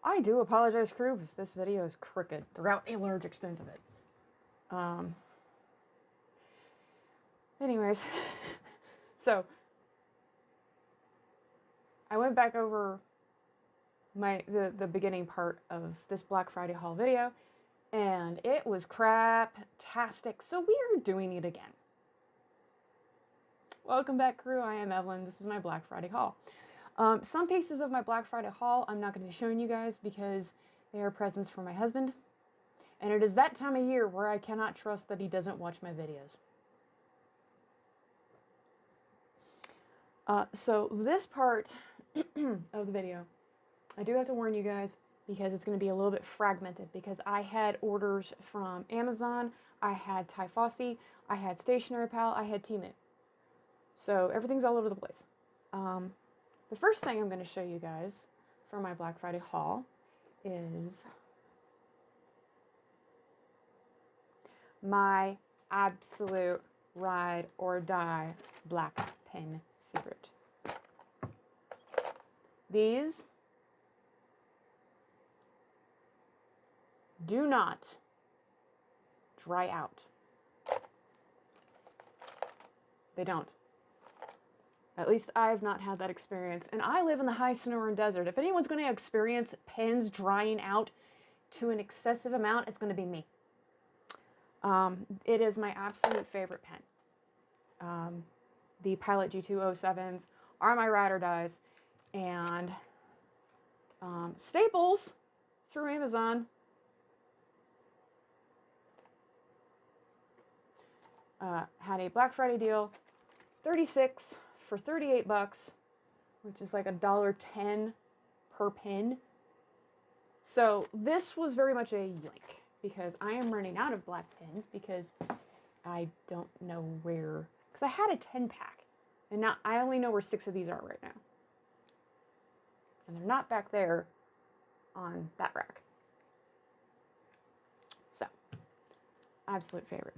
I do apologize, crew, if this video is crooked throughout a large extent of it. Anyways, so I went back over the beginning part of this Black Friday haul video, and it was crap-tastic, so we are doing it again. Welcome back, crew. I am Evelyn. This is my Black Friday haul. Some pieces of my Black Friday haul I'm not going to be showing you guys because they are presents for my husband, and it is that time of year where I cannot trust that he doesn't watch my videos. So this part of the video, I do have to warn you guys because it's going to be a little bit fragmented because I had orders from Amazon, I had Ty Fossey, I had Stationery Pal, I had Temu. So everything's all over the place. The first thing I'm going to show you guys for my Black Friday haul is my absolute ride or die black pen favorite. These do not dry out. They don't. At least I have not had that experience. And I live in the high Sonoran Desert. If anyone's going to experience pens drying out to an excessive amount, it's going to be me. It is my absolute favorite pen. The Pilot G207s are my ride or dies. And Staples through Amazon had a Black Friday deal, 36 for 38 bucks, which is like $1.10 per pen. So this was very much a yoink because I am running out of black pens because I don't know where, because I had a 10-pack and now I only know where 6 of these are right now. And they're not back there on that rack. So, absolute favorite.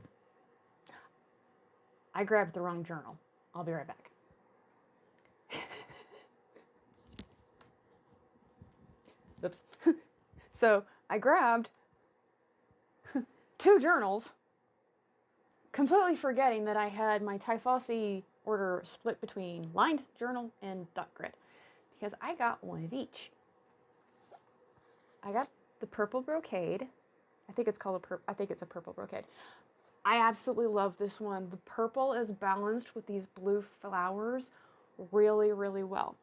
I grabbed the wrong journal. I'll be right back. Oops. So, I grabbed 2 journals, completely forgetting that I had my Ty Fossey order split between lined journal and dot grid. Because I got one of each. I got the purple brocade. I think it's called it's a purple brocade. I absolutely love this one. The purple is balanced with these blue flowers really, really well.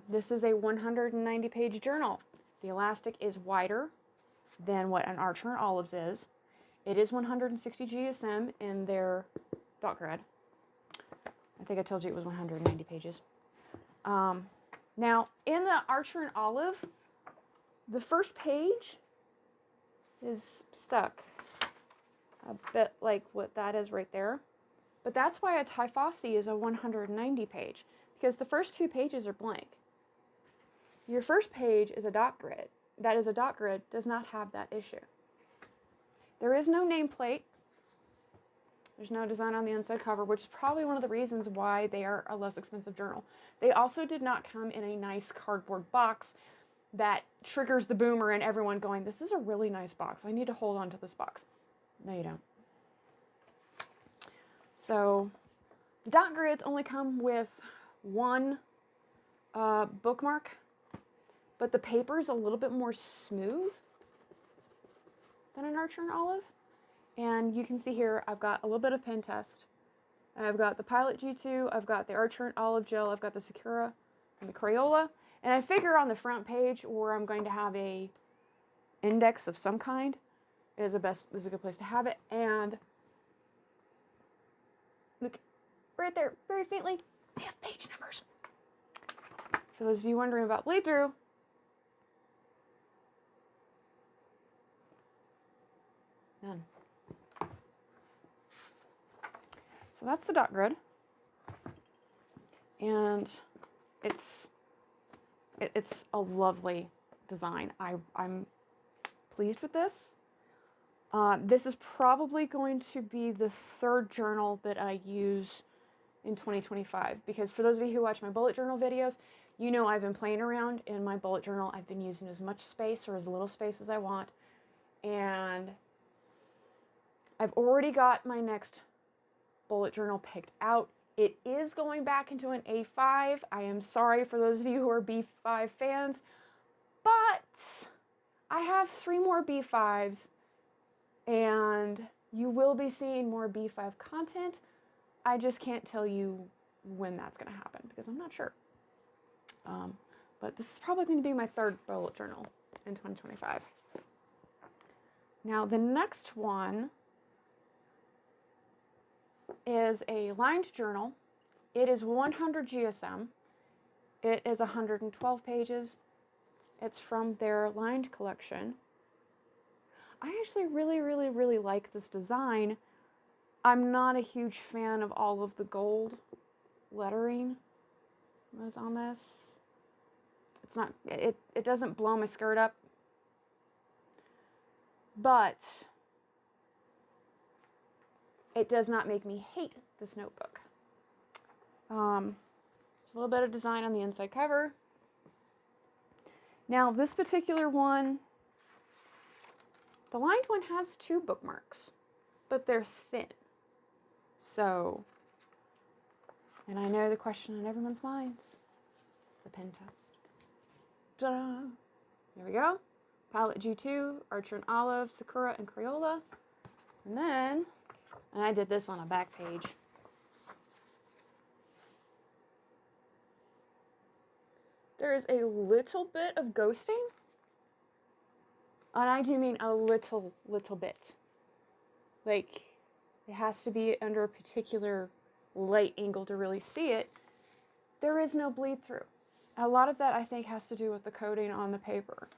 This is a 190-page journal. The elastic is wider than what an Archer and Olives is. It is 160 GSM in their dot grid. I think I told you it was 190 pages. Now, in the Archer and Olive, the first page is stuck. A bit like what that is right there. But that's why a Ty Fossey is a 190 page, because the first 2 pages are blank. Your first page is a dot grid. That is a dot grid, does not have that issue. There is no nameplate. There's no design on the inside cover, which is probably one of the reasons why they are a less expensive journal. They also did not come in a nice cardboard box that triggers the boomer and everyone going, this is a really nice box. I need to hold on to this box. No, you don't. So, the dot grids only come with one bookmark, but the paper is a little bit more smooth than an Archer and Olive. And you can see here, I've got a little bit of pen test. I've got the Pilot G2, I've got the Archer and Olive gel, I've got the Sakura and the Crayola. And I figure on the front page where I'm going to have a index of some kind is a good place to have it. And look, right there, very faintly, they have page numbers. For those of you wondering about bleed through, none. So that's the dot grid, and it's a lovely design. I'm pleased with this. This is probably going to be the 3rd journal that I use in 2025, because for those of you who watch my bullet journal videos, You know, I've been playing around in my bullet journal. I've been using as much space or as little space as I want. And I've already got my next bullet journal picked out. It is going back into an A5. I am sorry for those of you who are B5 fans, but I have 3 more B5s, and you will be seeing more B5 content. I just can't tell you when that's going to happen because I'm not sure. But this is probably going to be my 3rd bullet journal in 2025. Now, the next one is a lined journal. It is 100 GSM. It is 112 pages. It's from their lined collection. I actually really like this design. I'm not a huge fan of all of the gold lettering that was on this. It's not, it doesn't blow my skirt up, but it does not make me hate this notebook. There's a little bit of design on the inside cover. Now, this particular one, the lined one has 2 bookmarks, but they're thin. So, and I know the question on everyone's minds, the pen test. Ta-da! Here we go. Palette G2, Archer and Olive, Sakura and Crayola. And then, and I did this on a back page. There is a little bit of ghosting. And I do mean a little bit. Like, it has to be under a particular light angle to really see it. There is no bleed through. A lot of that, I think, has to do with the coating on the paper.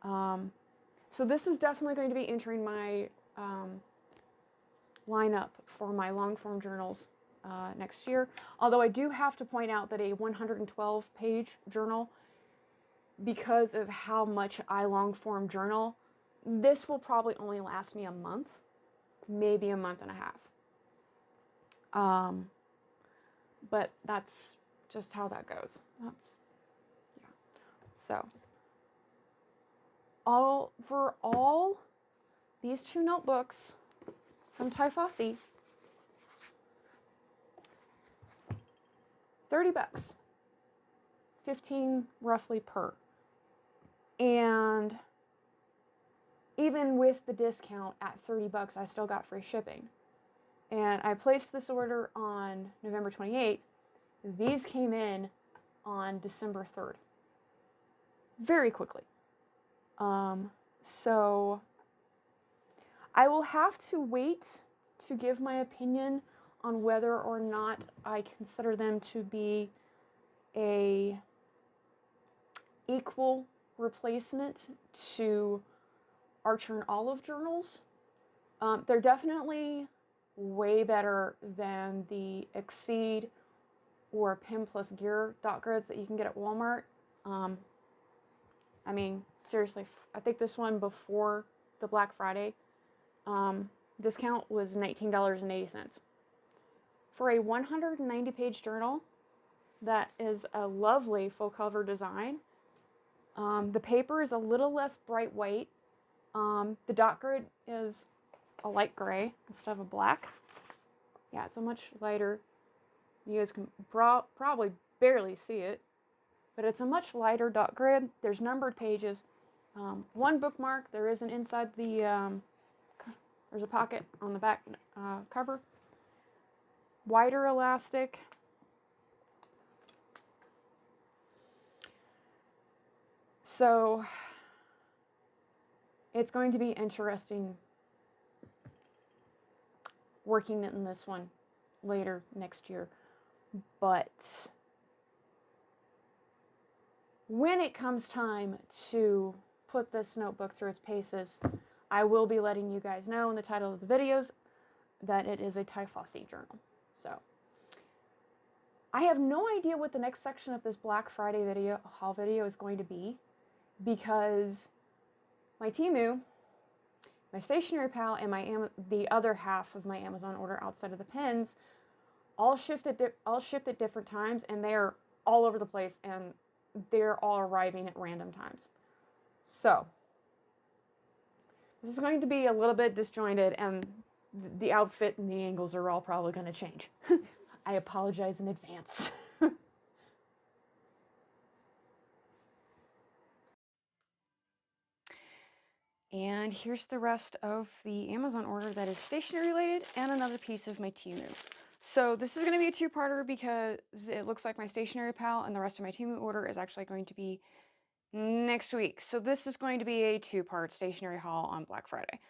So this is definitely going to be entering my lineup for my long form journals next year. Although I do have to point out that a 112-page journal, because of how much I long form journal, this will probably only last me a month, maybe a month and a half. But that's just how that goes. Yeah. So, overall, these 2 notebooks from Typhossi, $30, 15 roughly per. And even with the discount at $30, I still got free shipping. And I placed this order on November 28th. These came in on December 3rd. Very quickly. So I will have to wait to give my opinion on whether or not I consider them to be a equal replacement to Archer and Olive journals. They're definitely way better than the Exceed or Pen Plus Gear dot grids that you can get at Walmart. I mean, seriously, I think this one before the Black Friday discount was $19.80. For a 190-page journal that is a lovely full cover design, the paper is a little less bright white. The dot grid is a light gray instead of a black. Yeah, it's a much lighter. You guys can probably barely see it, but it's a much lighter dot grid. There's numbered pages. 1 bookmark. There is an inside the, there's a pocket on the back cover. Wider elastic. So it's going to be interesting working in this one later next year. But when it comes time to put this notebook through its paces, I will be letting you guys know in the title of the videos that it is a Typhossi journal. So I have no idea what the next section of this Black Friday video, haul video, is going to be, because my Temu, my Stationery Pal, and the other half of my Amazon order outside of the pens all shipped at different times, and they are all over the place, and they're all arriving at random times. So this is going to be a little bit disjointed, and the outfit and the angles are all probably going to change. I apologize in advance. And here's the rest of the Amazon order that is stationery related and another piece of my Temu. So this is going to be a two-parter because it looks like my stationery pal and the rest of my Temu order is actually going to be next week. So this is going to be a two-part stationery haul on Black Friday.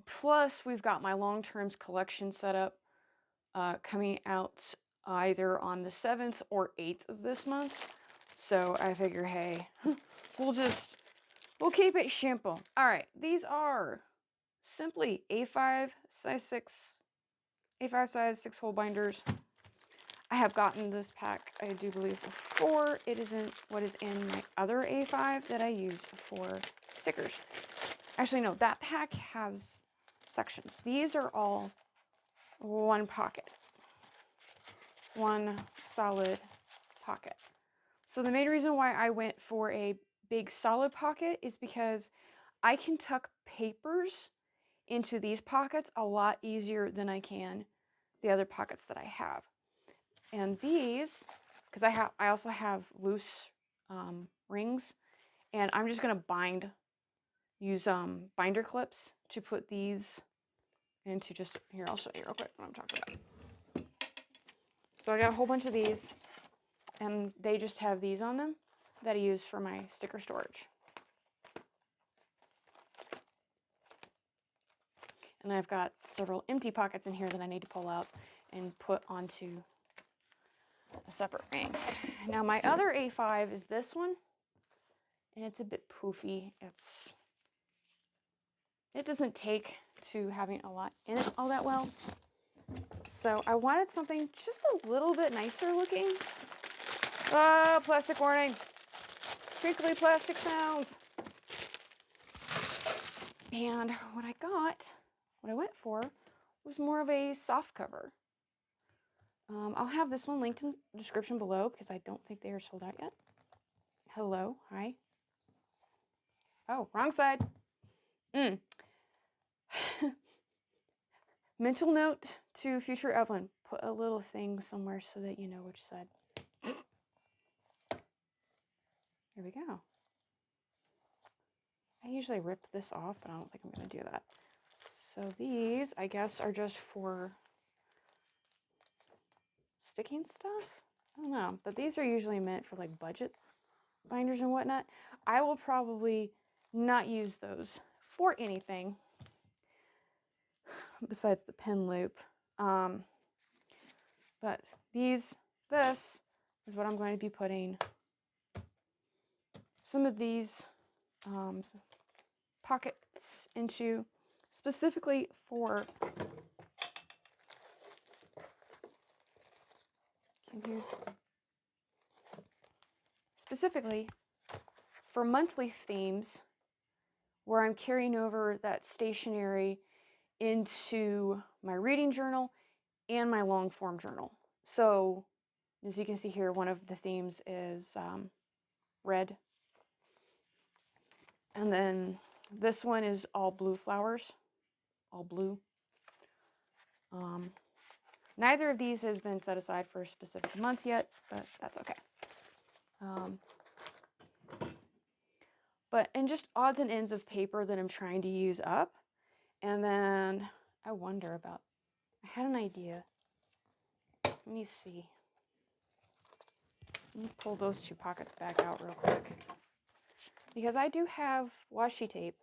Plus, we've got my long terms collection set up coming out either on the 7th or 8th of this month. So I figure, hey, we'll keep it simple. All right, these are simply A5 size 6 hole binders. I have gotten this pack, I do believe, before. It isn't what is in my other A5 that I use for stickers. Actually, no, that pack has sections. These are all one pocket. One solid pocket. So the main reason why I went for a big solid pocket is because I can tuck papers into these pockets a lot easier than I can the other pockets that I have. And these, because I also have loose rings, and I'm just gonna use binder clips to put these into just, here, I'll show you real quick what I'm talking about. So I got a whole bunch of these, and they just have these on them that I use for my sticker storage. And I've got several empty pockets in here that I need to pull out and put onto a separate ring. Now my other A5 is this one, and it's a bit poofy. It doesn't take to having a lot in it all that well. So I wanted something just a little bit nicer looking. Plastic warning. Crinkly plastic sounds. And what I went for was more of a soft cover. I'll have this one linked in the description below because I don't think they are sold out yet. Hello, hi. Oh, wrong side. Mental note to future Evelyn. Put a little thing somewhere so that you know which side. Here we go. I usually rip this off, but I don't think I'm going to do that. So these, I guess, are just for sticking stuff? I don't know, but these are usually meant for like budget binders and whatnot. I will probably not use those for anything besides the pen loop. But this is what I'm going to be putting some of these pockets into, specifically for monthly themes where I'm carrying over that stationery into my reading journal and my long form journal. So as you can see here, one of the themes is red. And then this one is all blue flowers, all blue. Neither of these has been set aside for a specific month yet, but that's okay. And just odds and ends of paper that I'm trying to use up. And then I had an idea. Let me see. Let me pull those two pockets back out real quick. Because I do have washi tape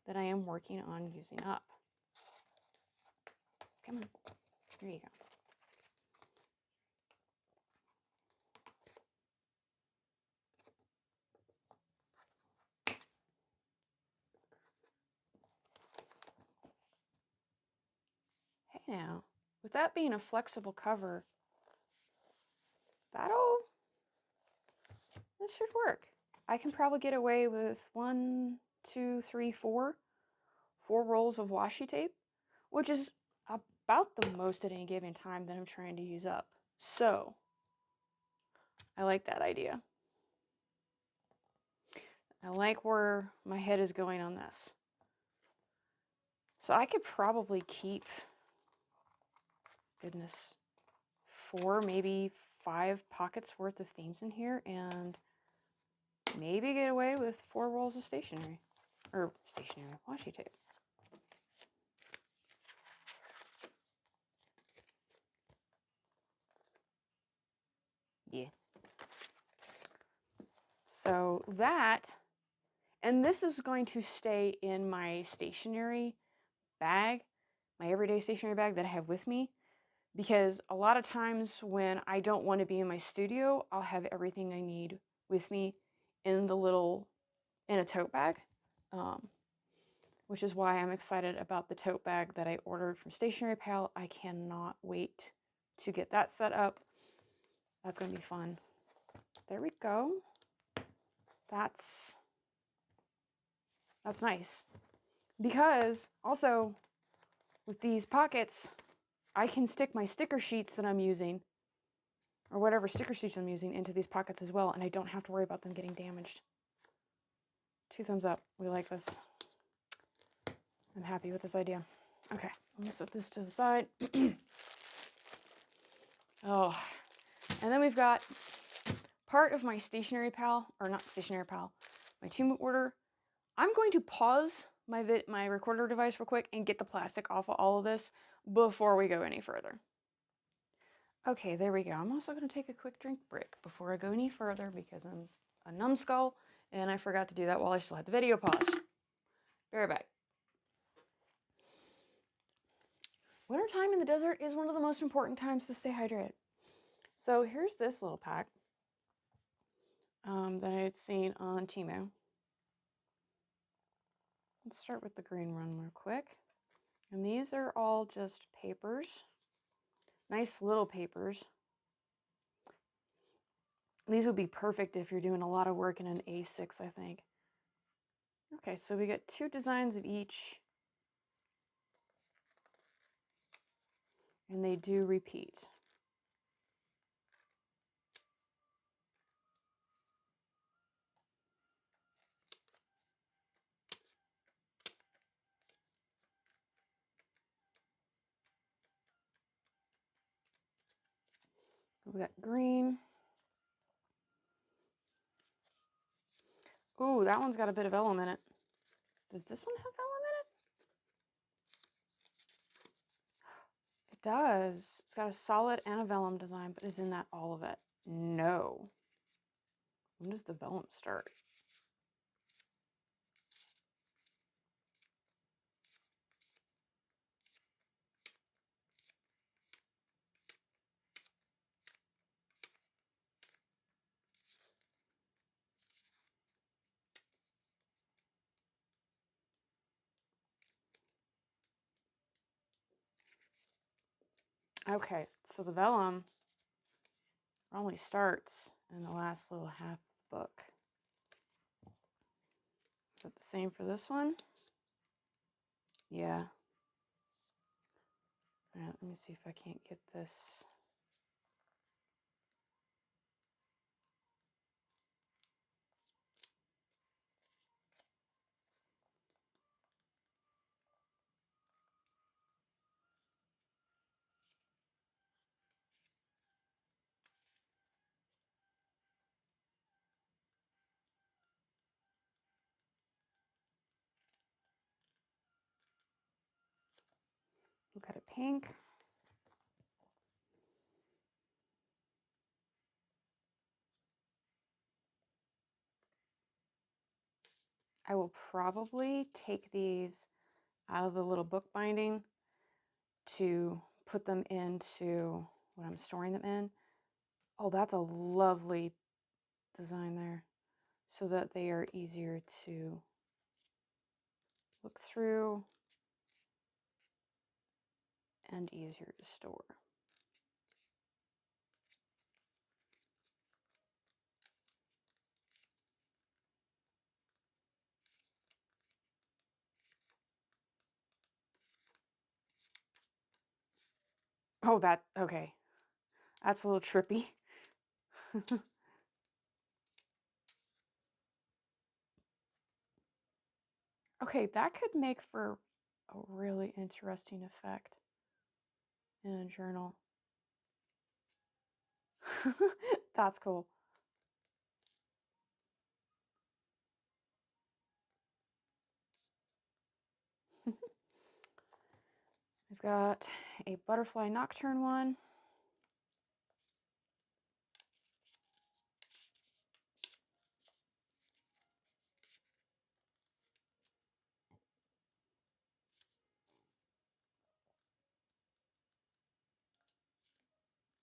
that I am working on using up. Come on. Here you go. Hey now, with that being a flexible cover, that should work. I can probably get away with 1, 2, 3, 4 rolls of washi tape, which is about the most at any given time that I'm trying to use up. So I like that idea. I like where my head is going on this. So I could probably keep, goodness, 4, maybe 5 pockets worth of themes in here and maybe get away with 4 rolls of stationery. Or stationery, washi tape. Yeah. So that, and this is going to stay in my stationery bag, my everyday stationery bag that I have with me, because a lot of times when I don't want to be in my studio, I'll have everything I need with me in a tote bag, which is why I'm excited about the tote bag that I ordered from Stationery Pal. I cannot wait to get that set up. That's going to be fun. There we go. That's nice. Because also with these pockets, I can stick my sticker sheets that I'm using, or whatever sticker sheets I'm using, into these pockets as well, and I don't have to worry about them getting damaged. 2 thumbs up. We like this. I'm happy with this idea. Okay, I'm gonna set this to the side. Oh, and then we've got part of my Stationery Pal, or not Stationery Pal, my Temu order. I'm going to pause my recorder device real quick and get the plastic off of all of this before we go any further. Okay, there we go. I'm also going to take a quick drink break before I go any further because I'm a numbskull and I forgot to do that while I still had the video paused. Be right back. Wintertime in the desert is one of the most important times to stay hydrated. So here's this little pack that I had seen on Temu. Let's start with the green one real quick. And these are all just papers. Nice little papers. These would be perfect if you're doing a lot of work in an A6, I think. Okay, so we get 2 designs of each. And they do repeat. We got green. Ooh, that one's got a bit of vellum in it. Does this one have vellum in it? It does. It's got a solid and a vellum design, but isn't that all of it? No. When does the vellum start? Okay, so the vellum only starts in the last little half of the book. Is that the same for this one? Yeah. All right, let me see if I can't get this. We've got a pink. I will probably take these out of the little book binding to put them into what I'm storing them in. Oh, that's a lovely design there, so that they are easier to look through and easier to store. Oh, okay. That's a little trippy. Okay, that could make for a really interesting effect in a journal. That's cool. We've got a butterfly nocturne one.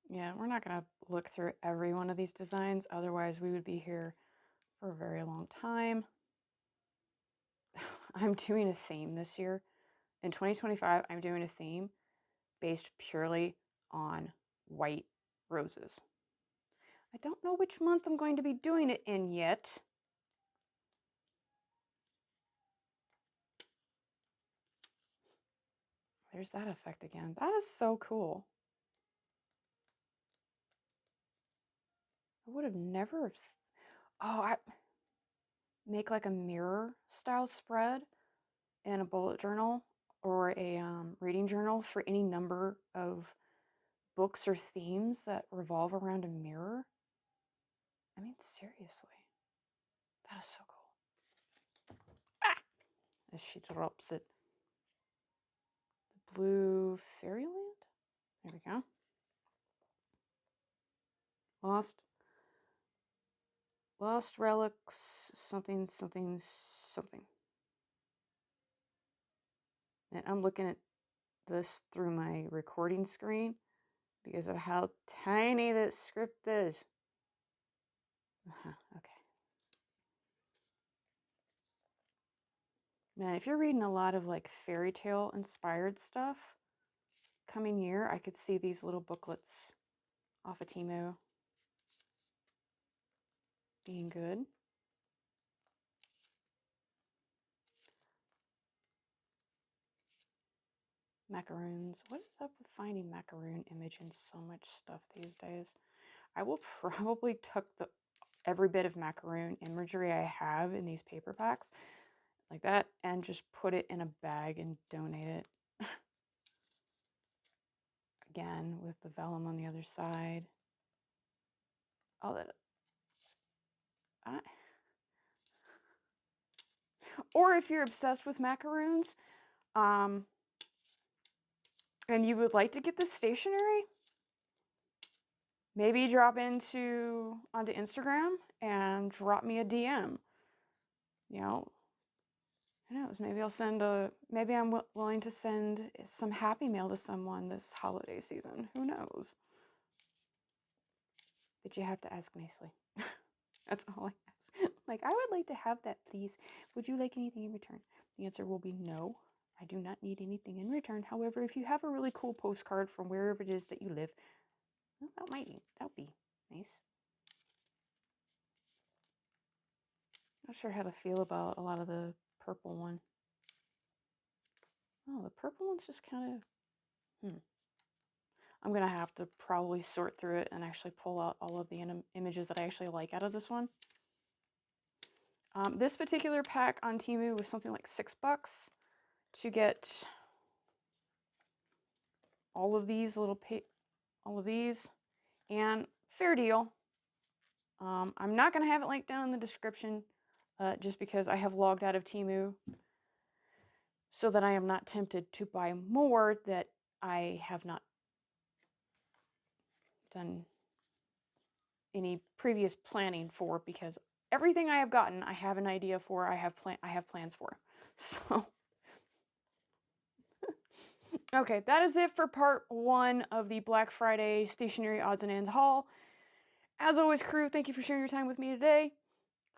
Yeah, we're not going to look through every one of these designs, otherwise we would be here for a very long time. I'm doing a theme this year. In 2025, I'm doing a theme based purely on white roses. I don't know which month I'm going to be doing it in yet. There's that effect again. That is so cool. I would have never... Oh, I make like a mirror style spread in a bullet journal or a reading journal for any number of books or themes that revolve around a mirror. I mean, seriously. That is so cool. Ah! As she drops it. The Blue Fairyland? There we go. Lost Relics, something, something, something. And I'm looking at this through my recording screen because of how tiny that script is. Okay. Man, if you're reading a lot of like fairy tale inspired stuff coming year, I could see these little booklets off of Temu being good. Macaroons. What is up with finding macaroon image in so much stuff these days? I will probably tuck every bit of macaroon imagery I have in these paper packs like that and just put it in a bag and donate it. Again, with the vellum on the other side. All that. Or if you're obsessed with macaroons, and you would like to get this stationery, maybe drop onto Instagram and drop me a DM. You know, who knows? Maybe maybe I'm willing to send some happy mail to someone this holiday season. Who knows? But you have to ask nicely. That's all I ask. Like, I would like to have that, please. Would you like anything in return? The answer will be no. I do not need anything in return. However, if you have a really cool postcard from wherever it is that you live, well, that would be nice. Not sure how to feel about a lot of the purple one. Oh, the purple one's just kind of, I'm going to have to probably sort through it and actually pull out all of the images that I actually like out of this one. This particular pack on Temu was something like $6 to get all of these and fair deal. I'm not going to have it linked down in the description just because I have logged out of Temu so that I am not tempted to buy more that I have not done any previous planning for, because everything I have gotten, I have an idea for, I have plans for. So, okay, that is it for part 1 of the Black Friday Stationery Odds and Ends haul. As always, crew, thank you for sharing your time with me today.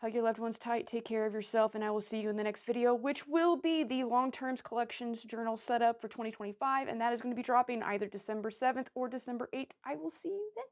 Hug your loved ones tight, take care of yourself, and I will see you in the next video, which will be the Long-Terms Collections Journal setup for 2025, and that is going to be dropping either December 7th or December 8th. I will see you then.